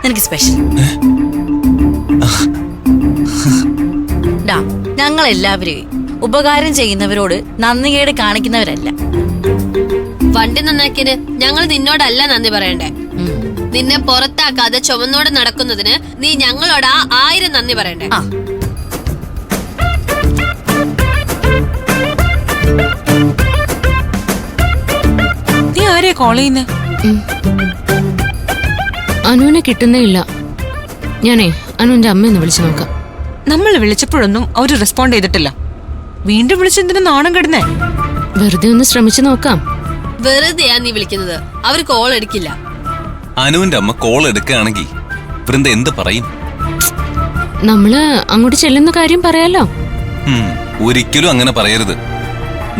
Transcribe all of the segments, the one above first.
എനിക്ക് സ്പെഷ്യൽ. ഞങ്ങൾ എല്ലാവരും ഉപകാരം ചെയ്യുന്നവരോട് നന്ദികേട് കാണിക്കുന്നവരല്ല. വണ്ടി നന്നാക്കിയത് ഞങ്ങൾ നിന്നോടല്ല നന്ദി പറയണ്ടേ. നിന്നെ പുറത്താക്കാതെ ചുമന്നോടെ നടക്കുന്നതിന് നീ ഞങ്ങളോട് 1000 നന്ദി പറയണ്ടേ. നീ ആരെയാ കോൾ ചെയ്യുന്നേ? അനുവിനെ കിട്ടുന്നേ ഇല്ല. ഞാനേ അനുവിന്റെ അമ്മയെന്ന് വിളിച്ചു നോക്കാം. നമ്മൾ വിളിച്ചപ്പോഴൊന്നും അവര് റെസ്പോണ്ട് ചെയ്തിട്ടില്ല. വീണ്ടും വിളിച്ചെന്തിനു നാണം കെടുന്നേ? വെറുതെ ഒന്ന് ശ്രമിച്ചു നോക്കാം. വെറുതെയാ നീ വിളിക്കുന്നത്. അവര് കോൾ എടുക്കില്ല. അനുവിന്റെ അമ്മ കോൾ എടുക്കുകയാണെങ്കിൽ വൃന്ദ എന്ത് പറയും? നമ്മള് അങ്ങോട്ട് ചെല്ലുന്ന കാര്യം പറയാലോ. ഒരിക്കലും അങ്ങനെ പറയരുത്.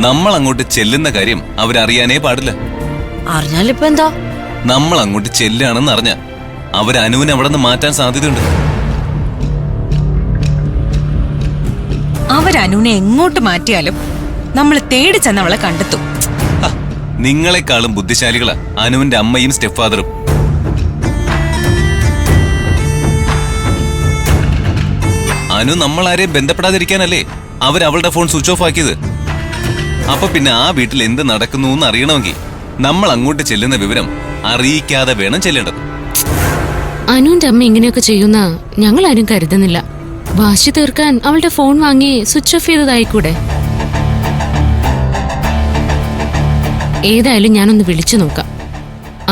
നമ്മൾ അങ്ങോട്ട് ചെല്ലുന്ന കാര്യം അവരറിയാനേ പാടില്ല. അറിഞ്ഞാലിപ്പോ എന്താ? നമ്മൾ അങ്ങോട്ട് ചെല്ലുകയാണെന്ന് അറിഞ്ഞ അവര് അനുവിനെ അവിടെ നിന്ന് മാറ്റാൻ സാധ്യതയുണ്ട്. അവരനുവിനെ എങ്ങോട്ട് മാറ്റിയാലും നമ്മൾ തേടി ചെന്ന് അവളെ കണ്ടെത്തും. നിങ്ങളെക്കാളും ബുദ്ധിശാലികളാ അനുവിന്റെ അമ്മയും സ്റ്റെപ്പ് ഫാദറും. അനു നമ്മളാരെയും ബന്ധപ്പെടാതിരിക്കാനല്ലേ അവരവളുടെ ഫോൺ സ്വിച്ച് ഓഫ് ആക്കിയത്. അപ്പൊ പിന്നെ ആ വീട്ടിൽ എന്ത് നടക്കുന്നു എന്ന് അറിയണമെങ്കിൽ നമ്മൾ അങ്ങോട്ട് ചെല്ലുന്ന വിവരം അറിയിക്കാതെ വേണം ചെല്ലേണ്ടത്. അനുവിന്റെ അമ്മ ഇങ്ങനെയൊക്കെ ചെയ്യുന്ന ഞങ്ങൾ ആരും കരുതുന്നില്ല. വാശി തീർക്കാൻ അവളുടെ ഫോൺ വാങ്ങി സ്വിച്ച് ഓഫ് ചെയ്തതായിക്കൂടെ? ഏതായാലും ഞാനൊന്ന് വിളിച്ചു നോക്കാം.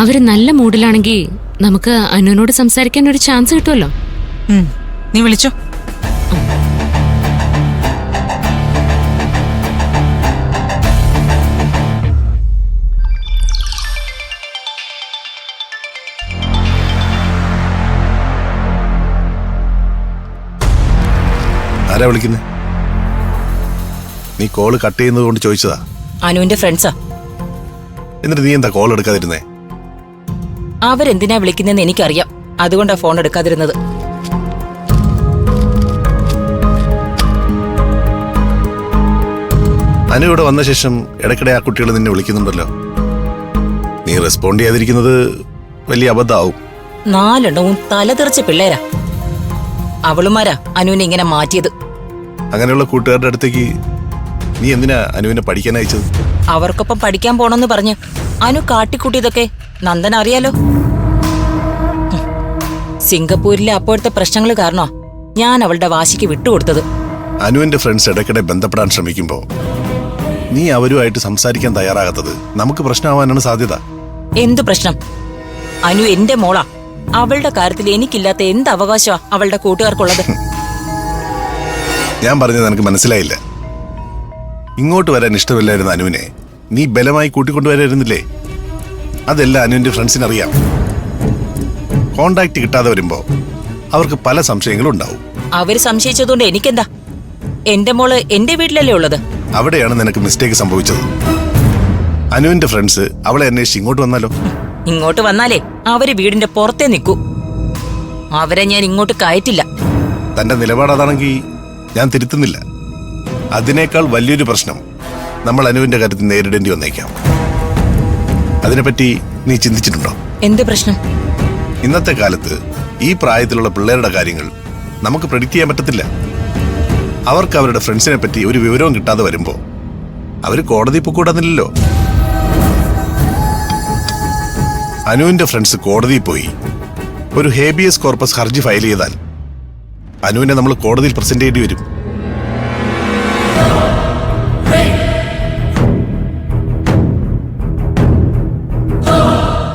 അവര് നല്ല മൂഡിലാണെങ്കിൽ നമുക്ക് അനുവിനോട് സംസാരിക്കാൻ ഒരു ചാൻസ് കിട്ടുമല്ലോ. നീ വിളിച്ചോ. ആരാ വിളിക്കുന്നേ? നീ കോള് കട്ട് ചെയ്യുന്നത് കൊണ്ട് ചോദിച്ചതാ. അനുവിന്റെ ഫ്രണ്ട്സാ. എന്നിട്ട് നീ എന്താ കോൾ എടുക്കാതിരുന്നേ? അവരെന്തിനാ വിളിക്കുന്നതെന്ന് എനിക്കറിയാം. അതുകൊണ്ടാ ഫോൺ എടുക്കാതിരുന്നത്. അനു ഇവിടെ വന്ന ശേഷം ഇടയ്ക്കിടെ ആ കുട്ടികൾ നിന്നെ വിളിക്കുന്നുണ്ടല്ലോ. നീ റെസ്പോണ്ട് ചെയ്യാതിരിക്കുന്നത് വലിയ അബദ്ധമാവും. 4 എണ്ണവും തലതെറിച്ച പിള്ളേരാ. അവളുമാരാ അനുവിനെ ഇങ്ങനെ മാറ്റിയത്. അങ്ങനെയുള്ള കൂട്ടുകാരുടെ അടുത്തേക്ക് നീ എന്തിനാ അനുവിനെ പഠിക്കാൻ അയച്ചത്? അവർക്കൊപ്പം പഠിക്കാൻ പോണെന്ന് പറഞ്ഞ് അനു കാട്ടിക്കൂട്ടിയതൊക്കെ നന്ദൻ അറിയാലോ. സിംഗപ്പൂരിലെ അപ്പോഴത്തെ പ്രശ്നങ്ങൾ കാരണോ ഞാൻ അവളുടെ വാശിക്ക് വിട്ടുകൊടുത്തത്. അനുവിന്റെ ഫ്രണ്ട്സ് ഇടയ്ക്കിടെ ബന്ധപ്പെടാൻ ശ്രമിക്കുമ്പോ നീ അവരുമായിട്ട് സംസാരിക്കാൻ തയ്യാറാകാത്തത് നമുക്ക് പ്രശ്നമാവാനാണ് സാധ്യത. എന്ത് പ്രശ്നം? അനു എന്റെ മോളാ. അവളുടെ കാര്യത്തിൽ എനിക്കില്ലാത്ത എന്ത് അവകാശമാ അവളുടെ കൂട്ടുകാർക്കുള്ളത്? ഞാൻ പറഞ്ഞത് നിനക്ക് മനസ്സിലായില്ല. ഇങ്ങോട്ട് വരാൻ ഇഷ്ടമില്ലായിരുന്ന അനുവിനെ നീ ബലമായി കൂട്ടിക്കൊണ്ടുവരായിരുന്നില്ലേ? അതെല്ലാം അനുവിന്റെ ഫ്രണ്ട്സിനറിയാം. കോണ്ടാക്ട് കിട്ടാതെ വരുമ്പോ അവർക്ക് പല സംശയങ്ങളും ഉണ്ടാവും. അവര് സംശയിച്ചതുകൊണ്ട് എനിക്കെന്താ? എന്റെ മോള് എന്റെ വീട്ടിലല്ലേ ഉള്ളത്. അവിടെയാണ് നിനക്ക് മിസ്റ്റേക്ക് സംഭവിച്ചത്. അനുവിന്റെ ഫ്രണ്ട്സ് അവളെ അന്വേഷിച്ച് ഇങ്ങോട്ട് വന്നാലോ? ഇങ്ങോട്ട് വന്നാലേ അവര് വീടിന്റെ പുറത്തേ നിൽക്കൂ. അവരെ ഞാൻ ഇങ്ങോട്ട് കയറ്റില്ല. തന്റെ നിലപാട് അതാണെങ്കിൽ ഞാൻ തിരുത്തുന്നില്ല. അതിനേക്കാൾ വലിയൊരു പ്രശ്നം നമ്മൾ അനുവിന്റെ കാര്യത്തിൽ നേരിടേണ്ടി വന്നേക്കാം. അതിനെപ്പറ്റി നീ ചിന്തിച്ചിട്ടുണ്ടോ? എന്ത് പ്രശ്നം? ഇന്നത്തെ കാലത്ത് ഈ പ്രായത്തിലുള്ള പിള്ളേരുടെ കാര്യങ്ങൾ നമുക്ക് പ്രെഡിക്റ്റ് ചെയ്യാൻ പറ്റത്തില്ല. അവർക്ക് അവരുടെ ഫ്രണ്ട്സിനെ പറ്റി ഒരു വിവരവും കിട്ടാതെ വരുമ്പോ അവര് കോടതി പൊക്കൂടാന്നില്ലല്ലോ. അനുവിന്റെ ഫ്രണ്ട്സ് കോടതിയിൽ പോയി ഒരു ഹേബിയസ് കോർപ്പസ് ഹർജി ഫയൽ ചെയ്താൽ അനുവിനെ നമ്മൾ കോടതിയിൽ പ്രസന്റ് ചെയ്യേണ്ടി വരും.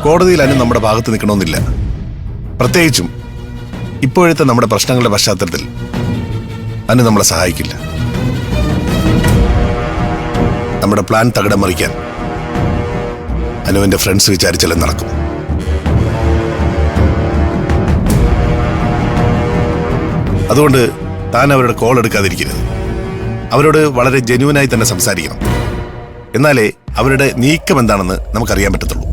കോടതിയിൽ അനു നമ്മുടെ ഭാഗത്ത് നിൽക്കണമെന്നില്ല. പ്രത്യേകിച്ചും ഇപ്പോഴത്തെ നമ്മുടെ പ്രശ്നങ്ങളുടെ പശ്ചാത്തലത്തിൽ അനു നമ്മളെ സഹായിക്കില്ല. നമ്മുടെ പ്ലാൻ തകിടം മറിക്കാൻ അനുവിന്റെ ഫ്രണ്ട്സ് വിചാരിച്ചാലും നടക്കും. അതുകൊണ്ട് താൻ അവരുടെ കോൾ എടുക്കാതിരിക്കരുത്. അവരോട് വളരെ ജെന്യുവനായി തന്നെ സംസാരിക്കണം. എന്നാലേ അവരുടെ നീക്കം എന്താണെന്ന് നമുക്കറിയാൻ പറ്റത്തുള്ളൂ.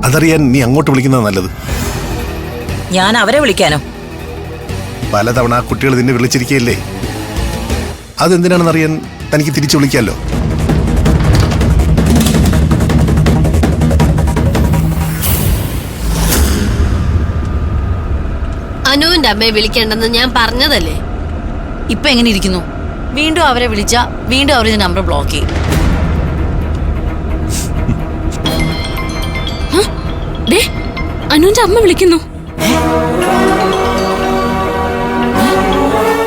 അതറിയാൻ നീ അങ്ങോട്ട് വിളിക്കുന്നത് നല്ലത്. ഞാൻ അവരെ വിളിക്കാനോ? പലതവണ ആ കുട്ടികൾ നിന്നെ വിളിച്ചിരിക്കുകയല്ലേ. അതെന്തിനാണെന്നറിയാൻ തനിക്ക് തിരിച്ചു വിളിക്കാമല്ലോ. അനുവിന്റെ അമ്മയെ വിളിക്കേണ്ടെന്ന് ഞാൻ പറഞ്ഞതല്ലേ. ഇപ്പൊ എങ്ങനെ ഇരിക്കുന്നു? വീണ്ടും അവരെ വിളിച്ച വീണ്ടും അവർ നമ്പർ ബ്ലോക്ക് ചെയ്യും. ദേ, അനുവിന്റെ അമ്മ വിളിക്കുന്നു.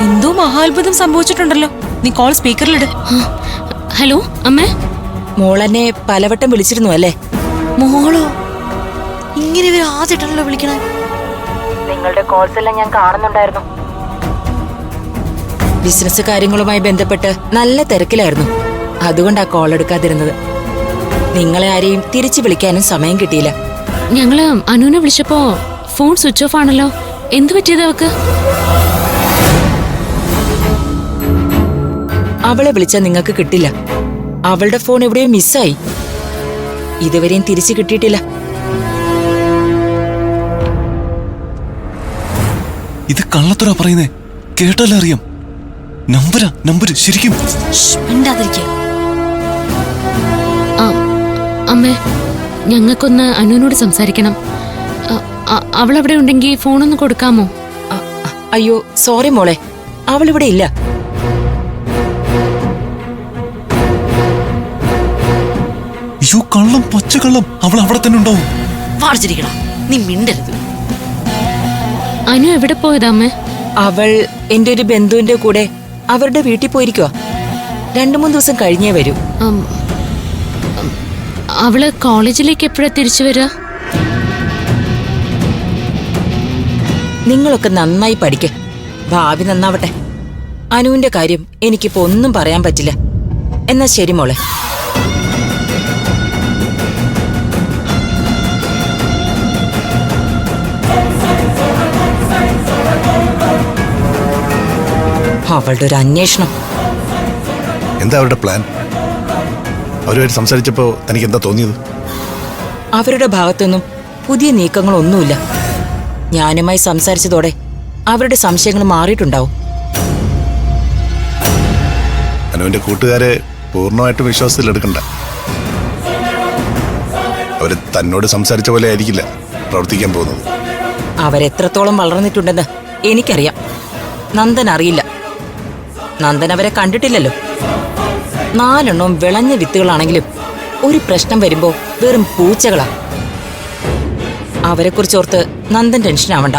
എന്തോ മഹാത്ഭുതം സംഭവിച്ചിട്ടുണ്ടല്ലോ. നീ കോൾ സ്പീക്കറിലിട്. ഹലോ അമ്മേ. മോളെന്നെ പലവട്ടം വിളിച്ചിരുന്നു അല്ലേ? മോളോ? ഇങ്ങനെ ഇവർ ആദ്യമായിട്ടാണല്ലോ വിളിക്കണേ. നിങ്ങളുടെ കോൾസ് എല്ലാം ഞാൻ കാണുന്നുണ്ടായിരുന്നു. ബിസിനസ് കാര്യങ്ങളുമായി ബന്ധപ്പെട്ട് നല്ല തിരക്കിലായിരുന്നു. അതുകൊണ്ടാ കോൾ എടുക്കാതിരുന്നത്. നിങ്ങളെ ആരെയും തിരിച്ചു വിളിക്കാനും സമയം കിട്ടിയില്ല. ഞങ്ങള് അനുവിനെ വിളിച്ചപ്പോ ഫോൺ സ്വിച്ച് ഓഫ് ആണല്ലോ. എന്തു പറ്റിയത് അവക്ക്? അവളെ വിളിച്ചാൽ നിങ്ങൾക്ക് കിട്ടില്ല. അവളുടെ ഫോൺ എവിടെയോ മിസ്സായി. ഇതുവരെയും തിരിച്ചു കിട്ടിയിട്ടില്ല. ഇത് കള്ളത്തരാ പറയുന്നേ. കേട്ടാലേ അറിയാം. നമ്പര് ശരിക്കും. മിണ്ടാതിരിക്കുക. അമ്മേ, ഞങ്ങൾക്കൊന്ന് അനുവിനോട് സംസാരിക്കണം. അവളവിടെ ഉണ്ടെങ്കിൽ ഫോണൊന്ന് കൊടുക്കാമോ? അയ്യോ സോറി മോളെ, അവളിവിടെ ഇല്ല. അയ്യോ കള്ളം, പച്ചക്കള്ളം. അവൾ അവിടെ തന്നെ ഉണ്ടാവും. വാർച്ചിരിക്കണം. നീ മിണ്ടരുത്. അനു എവിടെ പോയതാ അമ്മേ? അവൾ എന്റെ ഒരു ബന്ധുവിന്റെ കൂടെ അവരുടെ വീട്ടിൽ പോയിരിക്കുവാ. 2-3 ദിവസം കഴിഞ്ഞേ വരൂ. അവള് കോളേജിലേക്ക് എപ്പോഴാ തിരിച്ചു വരിക? നിങ്ങളൊക്കെ നന്നായി പഠിക്ക്. ഭാവി നന്നാവട്ടെ. അനുവിന്റെ കാര്യം എനിക്കിപ്പോ ഒന്നും പറയാൻ പറ്റില്ല. എന്നാ ശരി മോളെ. അവളുടെ ഒരു അന്വേഷണം. എന്താ അവരുടെ പ്ലാൻ? അവരുമായിട്ട് സംസാരിച്ചപ്പോ തനിക്ക് എന്താ തോന്നിയത്? അവരുടെ ഭാഗത്തൊന്നും പുതിയ നീക്കങ്ങളൊന്നുമില്ല. ഞാനുമായി സംസാരിച്ചതോടെ അവരുടെ സംശയങ്ങൾ മാറിയിട്ടുണ്ടാവും. അനുവിന്റെ കൂട്ടുകാരെ പൂർണ്ണമായിട്ടും വിശ്വാസത്തിലെടുക്കണ്ട. അവര് തന്നോട് സംസാരിച്ച പോലെ ആയിരിക്കില്ല പ്രവർത്തിക്കാൻ പോകുന്നത്. അവരെത്രത്തോളം വളർന്നിട്ടുണ്ടെന്ന് എനിക്കറിയാം. നന്ദൻ അറിയില്ല. നന്ദൻ അവരെ കണ്ടിട്ടില്ലല്ലോ. 4 വിളഞ്ഞ വിത്തുകളാണെങ്കിലും ഒരു പ്രശ്നം വരുമ്പോ വെറും പൂച്ചകളാ. അവരെക്കുറിച്ചോർത്ത് നന്ദൻ ടെൻഷൻ ആവണ്ട.